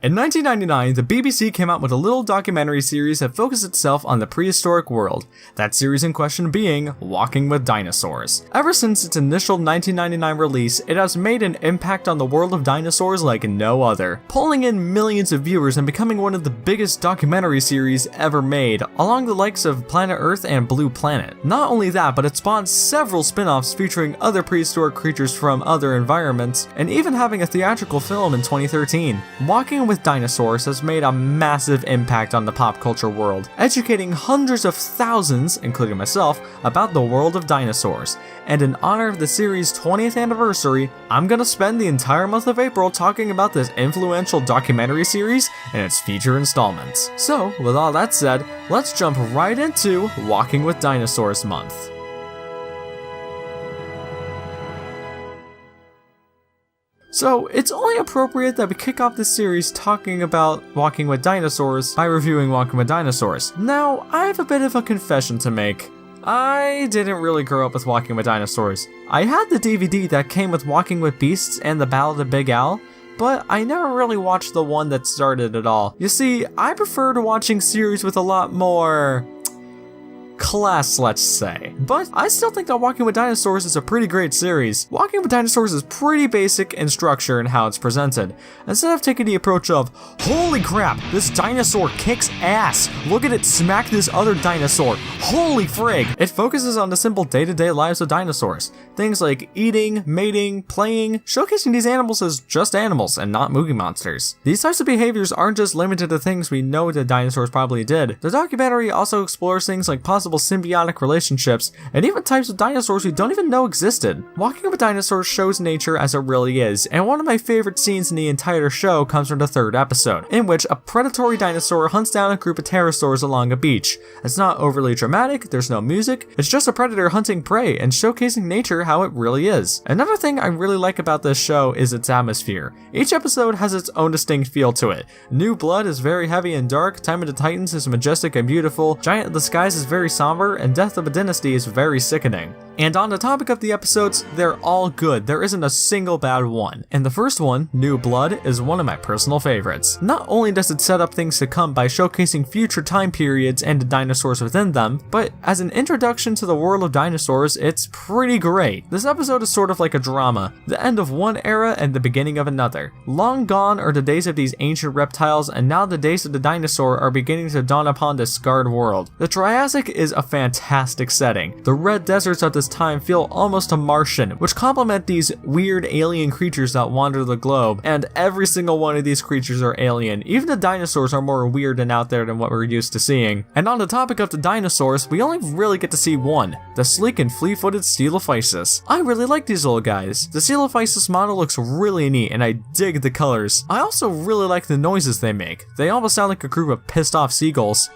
In 1999, the BBC came out with a little documentary series that focused itself on the prehistoric world, that series in question being Walking with Dinosaurs. Ever since its initial 1999 release, it has made an impact on the world of dinosaurs like no other, pulling in millions of viewers and becoming one of the biggest documentary series ever made, along the likes of Planet Earth and Blue Planet. Not only that, but it spawned several spin-offs featuring other prehistoric creatures from other environments, and even having a theatrical film in 2013. Walking with Dinosaurs has made a massive impact on the pop culture world, educating hundreds of thousands, including myself, about the world of dinosaurs. And in honor of the series' 20th anniversary, I'm gonna spend the entire month of April talking about this influential documentary series and its future installments. So, with all that said, let's jump right into Walking with Dinosaurs month. So, it's only appropriate that we kick off this series talking about Walking with Dinosaurs by reviewing Walking with Dinosaurs. Now, I have a bit of a confession to make. I didn't really grow up with Walking with Dinosaurs. I had the DVD that came with Walking with Beasts and The Battle of the Big Owl, but I never really watched the one that started it all. You see, I prefer to watching series with a lot more class, let's say. But I still think that Walking with Dinosaurs is a pretty great series. Walking with Dinosaurs is pretty basic in structure and how it's presented. Instead of taking the approach of, holy crap, this dinosaur kicks ass, look at it smack this other dinosaur, holy frig, it focuses on the simple day-to-day lives of dinosaurs. Things like eating, mating, playing, showcasing these animals as just animals and not movie monsters. These types of behaviors aren't just limited to things we know that dinosaurs probably did. The documentary also explores things like possible symbiotic relationships, and even types of dinosaurs we don't even know existed. Walking with Dinosaurs shows nature as it really is, and one of my favorite scenes in the entire show comes from the third episode, in which a predatory dinosaur hunts down a group of pterosaurs along a beach. It's not overly dramatic, there's no music, it's just a predator hunting prey and showcasing nature how it really is. Another thing I really like about this show is its atmosphere. Each episode has its own distinct feel to it. New Blood is very heavy and dark, Time of the Titans is majestic and beautiful, Giant of the Skies is very somber, and Death of a Dynasty is very sickening. And on the topic of the episodes, they're all good, there isn't a single bad one. And the first one, New Blood, is one of my personal favorites. Not only does it set up things to come by showcasing future time periods and the dinosaurs within them, but as an introduction to the world of dinosaurs, it's pretty great. This episode is sort of like a drama, the end of one era and the beginning of another. Long gone are the days of these ancient reptiles, and now the days of the dinosaur are beginning to dawn upon this scarred world. The Triassic is a fantastic setting. The red deserts of this time feel almost Martian, which complement these weird alien creatures that wander the globe, and every single one of these creatures are alien. Even the dinosaurs are more weird and out there than what we're used to seeing. And on the topic of the dinosaurs, we only really get to see one, the sleek and flea-footed Steelophysis. I really like these little guys. The Steelophysis model looks really neat and I dig the colors. I also really like the noises they make. They almost sound like a group of pissed off seagulls.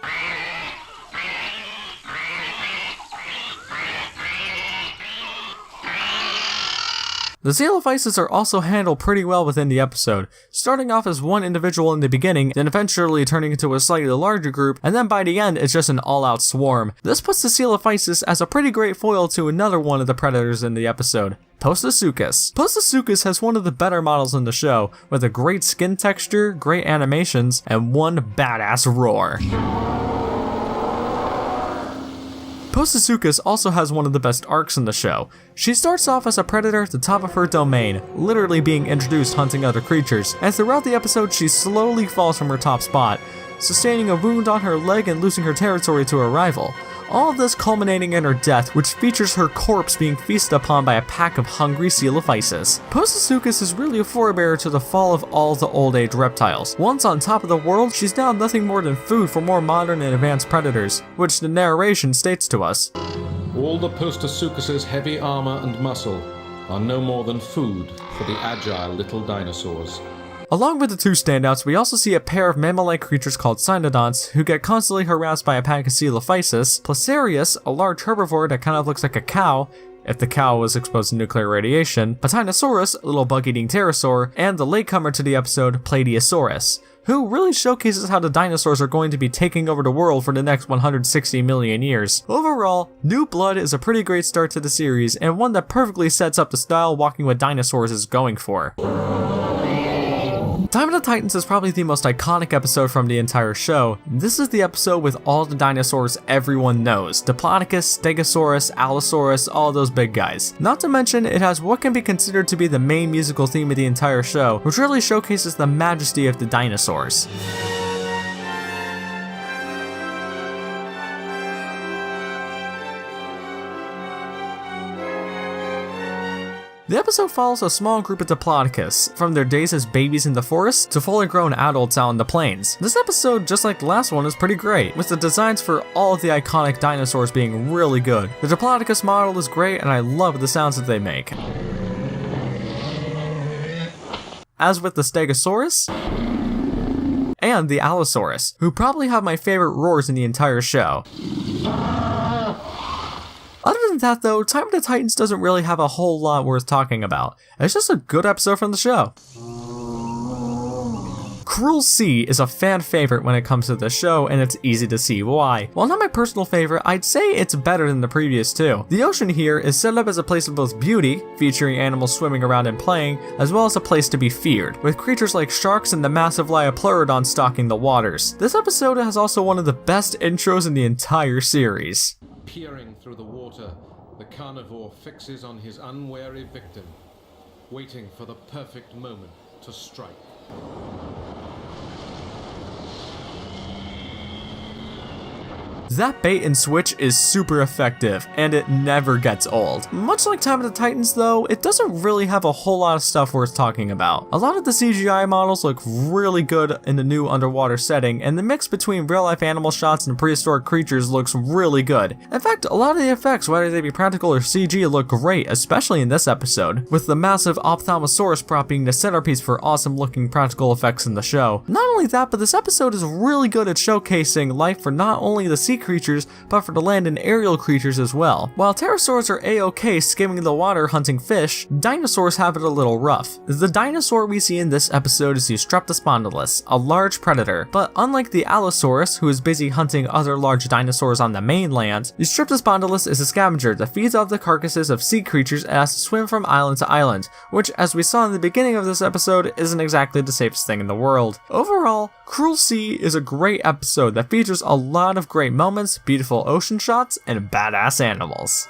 The Steelophysis are also handled pretty well within the episode, starting off as one individual in the beginning, then eventually turning into a slightly larger group, and then by the end it's just an all-out swarm. This puts the Steelophysis as a pretty great foil to another one of the predators in the episode, Postosuchus. Postosuchus has one of the better models in the show, with a great skin texture, great animations, and one badass roar. Postosuchus also has one of the best arcs in the show. She starts off as a predator at the top of her domain, literally being introduced hunting other creatures, and throughout the episode she slowly falls from her top spot, sustaining a wound on her leg and losing her territory to a rival. All of this culminating in her death, which features her corpse being feasted upon by a pack of hungry Steelophysis. Postosuchus is really a forebearer to the fall of all the old age reptiles. Once on top of the world, she's now nothing more than food for more modern and advanced predators, which the narration states to us. All the Postosuchus's heavy armor and muscle are no more than food for the agile little dinosaurs. Along with the two standouts, we also see a pair of mammal-like creatures called Cynodonts, who get constantly harassed by a pack of Steelophysis, Placerius, a large herbivore that kind of looks like a cow, if the cow was exposed to nuclear radiation, Patinosaurus, a little bug-eating pterosaur, and the latecomer to the episode, Plateosaurus, who really showcases how the dinosaurs are going to be taking over the world for the next 160 million years. Overall, New Blood is a pretty great start to the series, and one that perfectly sets up the style Walking with Dinosaurs is going for. Time of the Titans is probably the most iconic episode from the entire show. This is the episode with all the dinosaurs everyone knows. Diplodocus, Stegosaurus, Allosaurus, all those big guys. Not to mention, it has what can be considered to be the main musical theme of the entire show, which really showcases the majesty of the dinosaurs. The episode follows a small group of Diplodocus, from their days as babies in the forest to fully grown adults out in the plains. This episode, just like the last one, is pretty great, with the designs for all of the iconic dinosaurs being really good. The Diplodocus model is great and I love the sounds that they make. As with the Stegosaurus and the Allosaurus, who probably have my favorite roars in the entire show. Other than that though, Time of the Titans doesn't really have a whole lot worth talking about. It's just a good episode from the show. Cruel Sea is a fan favorite when it comes to the show, and it's easy to see why. While not my personal favorite, I'd say it's better than the previous two. The ocean here is set up as a place of both beauty, featuring animals swimming around and playing, as well as a place to be feared, with creatures like sharks and the massive Liopleurodon stalking the waters. This episode has also one of the best intros in the entire series. Peering through the water, the carnivore fixes on his unwary victim, waiting for the perfect moment to strike. That bait and switch is super effective, and it never gets old. Much like Time of the Titans though, it doesn't really have a whole lot of stuff worth talking about. A lot of the CGI models look really good in the new underwater setting, and the mix between real-life animal shots and prehistoric creatures looks really good. In fact, a lot of the effects, whether they be practical or CG, look great, especially in this episode, with the massive Ophthalmosaurus prop being the centerpiece for awesome looking practical effects in the show. Not only that, but this episode is really good at showcasing life for not only the sea creatures, but for the land and aerial creatures as well. While pterosaurs are a-okay skimming the water hunting fish, dinosaurs have it a little rough. The dinosaur we see in this episode is the Streptospondylus, a large predator, but unlike the Allosaurus, who is busy hunting other large dinosaurs on the mainland, the Streptospondylus is a scavenger that feeds off the carcasses of sea creatures and has to swim from island to island, which, as we saw in the beginning of this episode, isn't exactly the safest thing in the world. Overall, Cruel Sea is a great episode that features a lot of great moments, beautiful ocean shots, and badass animals.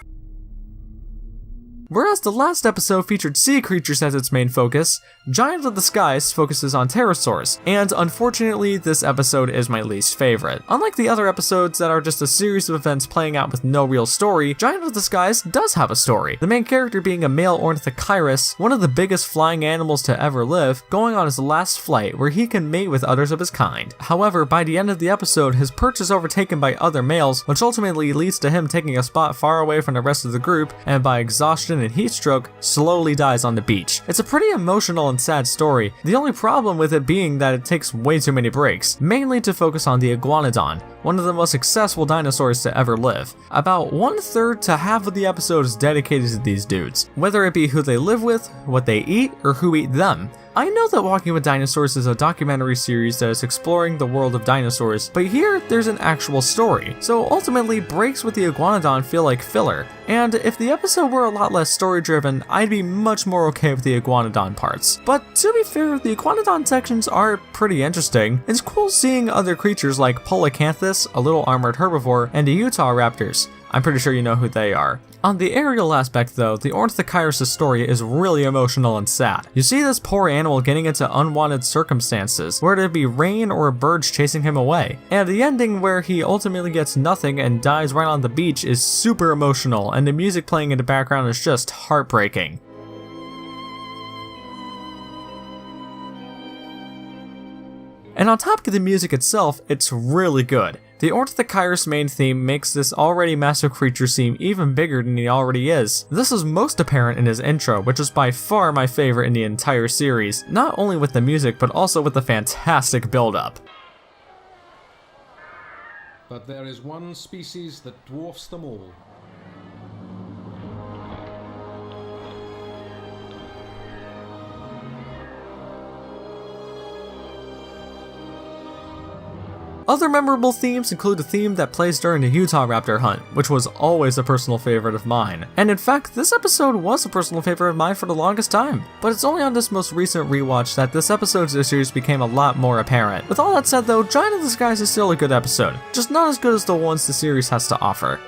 Whereas the last episode featured sea creatures as its main focus, Giant of the Skies focuses on pterosaurs, and unfortunately this episode is my least favorite. Unlike the other episodes that are just a series of events playing out with no real story, Giant of the Skies does have a story, the main character being a male ornithochirus, one of the biggest flying animals to ever live, going on his last flight where he can mate with others of his kind. However, by the end of the episode, his perch is overtaken by other males, which ultimately leads to him taking a spot far away from the rest of the group, and by exhaustion and heat stroke, slowly dies on the beach. It's a pretty emotional and sad story, the only problem with it being that it takes way too many breaks, mainly to focus on the Iguanodon, one of the most successful dinosaurs to ever live. About 1/3 to half of the episode is dedicated to these dudes, whether it be who they live with, what they eat, or who eat them. I know that Walking with Dinosaurs is a documentary series that is exploring the world of dinosaurs, but here there's an actual story, so ultimately breaks with the Iguanodon feel like filler, and if the episode were a lot less story driven, I'd be much more okay with the Iguanodon parts. But to be fair, the Iguanodon sections are pretty interesting. It's cool seeing other creatures like Polacanthus, a little armored herbivore, and the Utah raptors. I'm pretty sure you know who they are. On the aerial aspect though, the Ornithochirus' story is really emotional and sad. You see this poor animal getting into unwanted circumstances, whether it be rain or birds chasing him away. And the ending where he ultimately gets nothing and dies right on the beach is super emotional, and the music playing in the background is just heartbreaking. And on top of the music itself, it's really good. The Ornithochirus main theme makes this already massive creature seem even bigger than he already is. This is most apparent in his intro, which is by far my favorite in the entire series, not only with the music but also with the fantastic build-up. But there is one species that dwarfs them all. Other memorable themes include a theme that plays during the Utah raptor hunt, which was always a personal favorite of mine. And in fact, this episode was a personal favorite of mine for the longest time. But it's only on this most recent rewatch that this episode's issues became a lot more apparent. With all that said though, Giant of the Skies is still a good episode, just not as good as the ones the series has to offer.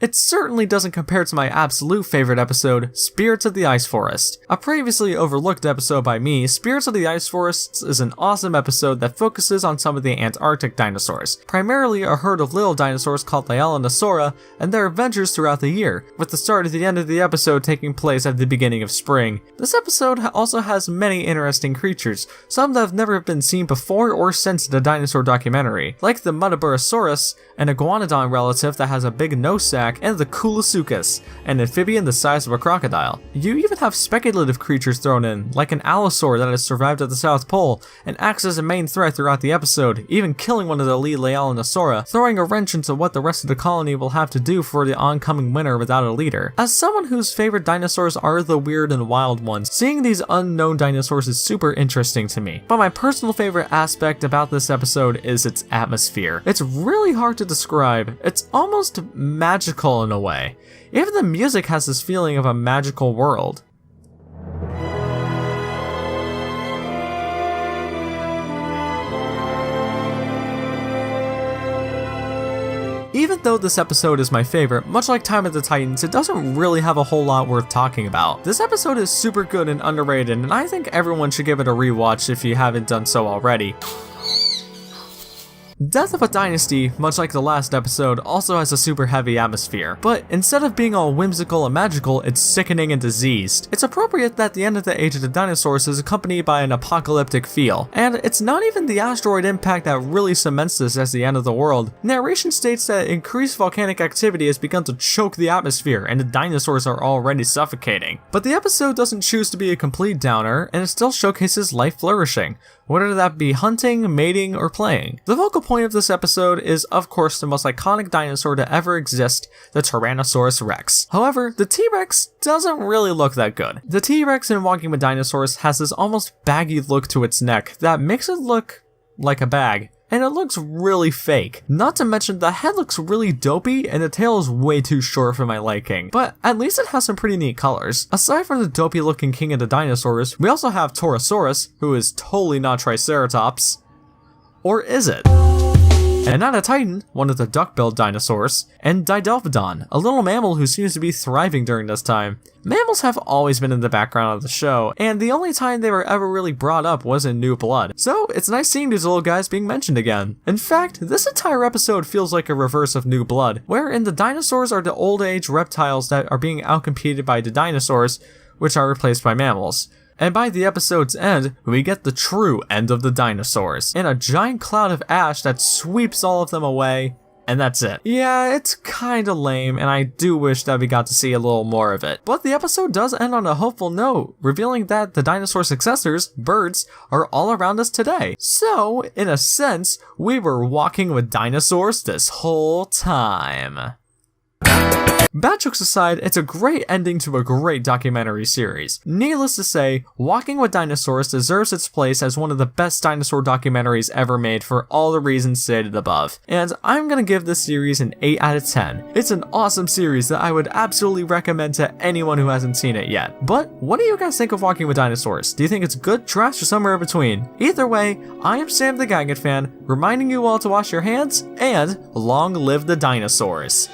It certainly doesn't compare to my absolute favorite episode, Spirits of the Ice Forest. A previously overlooked episode by me, Spirits of the Ice Forest is an awesome episode that focuses on some of the Antarctic dinosaurs, primarily a herd of little dinosaurs called Lialanosaura and their adventures throughout the year, with the start at the end of the episode taking place at the beginning of spring. This episode also has many interesting creatures, some that have never been seen before or since the dinosaur documentary, like the Muttaburrasaurus, an iguanodon relative that has a big nose sack, and the Koolasuchus, an amphibian the size of a crocodile. You even have speculative creatures thrown in, like an allosaur that has survived at the South Pole and acts as a main threat throughout the episode, even killing one of the lead Lialanosaura, throwing a wrench into what the rest of the colony will have to do for the oncoming winter without a leader. As someone whose favorite dinosaurs are the weird and wild ones, seeing these unknown dinosaurs is super interesting to me. But my personal favorite aspect about this episode is its atmosphere. It's really hard to describe. It's almost magical in a way. Even the music has this feeling of a magical world. Even though this episode is my favorite, much like Time of the Titans, it doesn't really have a whole lot worth talking about. This episode is super good and underrated, and I think everyone should give it a rewatch if you haven't done so already. Death of a Dynasty, much like the last episode, also has a super heavy atmosphere, but instead of being all whimsical and magical, it's sickening and diseased. It's appropriate that the end of the Age of the Dinosaurs is accompanied by an apocalyptic feel, and it's not even the asteroid impact that really cements this as the end of the world. Narration states that increased volcanic activity has begun to choke the atmosphere, and the dinosaurs are already suffocating. But the episode doesn't choose to be a complete downer, and it still showcases life flourishing, whether that be hunting, mating, or playing. The focal point of this episode is, of course, the most iconic dinosaur to ever exist, the Tyrannosaurus Rex. However, the T-Rex doesn't really look that good. The T-Rex in Walking with Dinosaurs has this almost baggy look to its neck that makes it look like a bag, and it looks really fake. Not to mention the head looks really dopey and the tail is way too short for my liking, but at least it has some pretty neat colors. Aside from the dopey looking king of the dinosaurs, we also have Torosaurus, who is totally not Triceratops. Or is it? And not a titan, one of the duck-billed dinosaurs, and Didelphodon, a little mammal who seems to be thriving during this time. Mammals have always been in the background of the show, and the only time they were ever really brought up was in New Blood, so it's nice seeing these little guys being mentioned again. In fact, this entire episode feels like a reverse of New Blood, wherein the dinosaurs are the old-age reptiles that are being outcompeted by the dinosaurs, which are replaced by mammals. And by the episode's end, we get the true end of the dinosaurs, in a giant cloud of ash that sweeps all of them away, and that's it. Yeah, it's kinda lame, and I do wish that we got to see a little more of it. But the episode does end on a hopeful note, revealing that the dinosaur successors, birds, are all around us today. So, in a sense, we were walking with dinosaurs this whole time. Bad jokes aside, it's a great ending to a great documentary series. Needless to say, Walking with Dinosaurs deserves its place as one of the best dinosaur documentaries ever made for all the reasons stated above. And I'm gonna give this series an 8 out of 10. It's an awesome series that I would absolutely recommend to anyone who hasn't seen it yet. But what do you guys think of Walking with Dinosaurs? Do you think it's good, trash, or somewhere in between? Either way, I am Sam the Giganfan, reminding you all to wash your hands, and long live the dinosaurs.